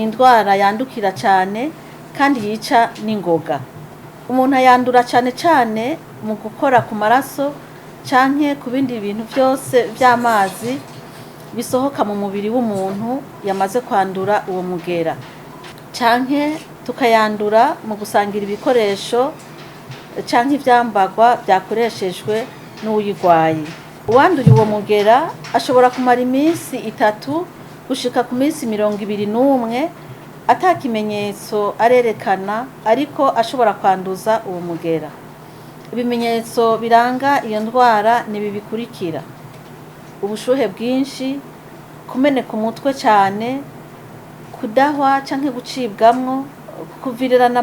indwara yandukira cyane kandi yica n'ingoga. Umuntu ayandura cyane cyane mu gukora ku maraso canke ku bindi bintu byose by'amazi bisohoka mu mubiri w'umuntu yamaze kwandura uwo mugera, canke tukayandura mu gusangira ibikoresho canke ivyambagwa byakoreshejwe n'uyigwaye. Uwanduye uwo mugera ashobora kumara iminsi 3 gushika ku minsi 21 ata kimenyetso arerekana, ariko ashobora kwanduza uwo mugera. Ibimenyetso biranga iyo ndwara ni ibi bikurikira: ubushuhe bwinshi, kumeneka umutwe cyane, kudahwa canke gucibwamwo, kuvirirana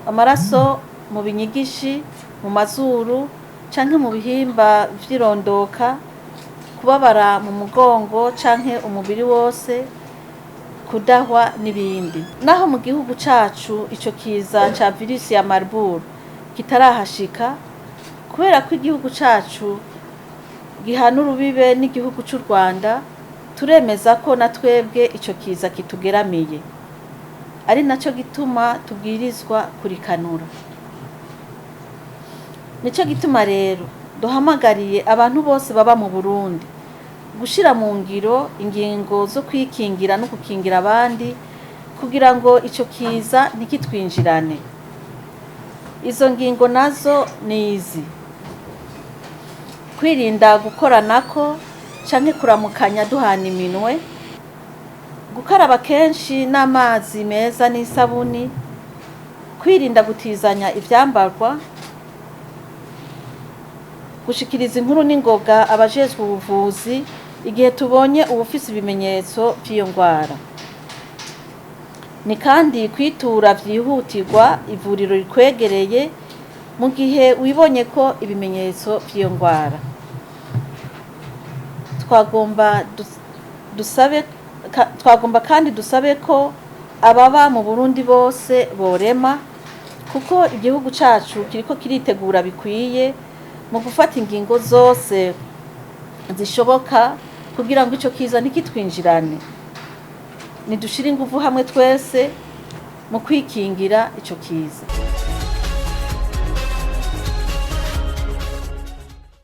amaraso mu binyigishi, mu mazuru canke mu bihimba vy'irondoka, kubabara mu mugongo canke umubiri wose, kudahwa n'ibindi. Naho mu gihugu cacu ico kiza ca virusi ya Marburg kitarahashika, kubera ko igihugu cacu gihana urubibe n'igihugu c'u Rwanda, turemeza ko na twebwe ico kiza kitugeramiye, ari naco gituma tubwirizwa kurikanura. Nico gituma rero duhamagariye abantu bose baba mu Burundi gushira mu ngiro ingingo zo kwikingira no gukingira abandi kugira ngo ico kiza ntikitwinjirane. Izo ngingo nazo ni izi: kwirinda gukoranako canke kuramukanya duhana iminwe, gukaraba kenshi n'amazi meza n'isabuni, kwirinda gutizanya ivyambarwa, gushikiriza inkuru n'ingoga abajejwe ubuvuzi igihe tubonye ubufise ibimenyetso by'iyo ndwara. Ni kandi kwitura vyihutirwa ivuriro rikwegereye mu gihe wibonye ko ibimenyetso by'iyo ndwara. Twagomba kandi dusabe ko ababa mu Burundi bose borema, kuko igihugu cacu kiriko kiritegura bikwiye mu gufata ingingo zose zishoboka kugira ngo ico kiza ntikitwinjirane. Nidushire ingufu hamwe twese mu kwikingira ico kiza.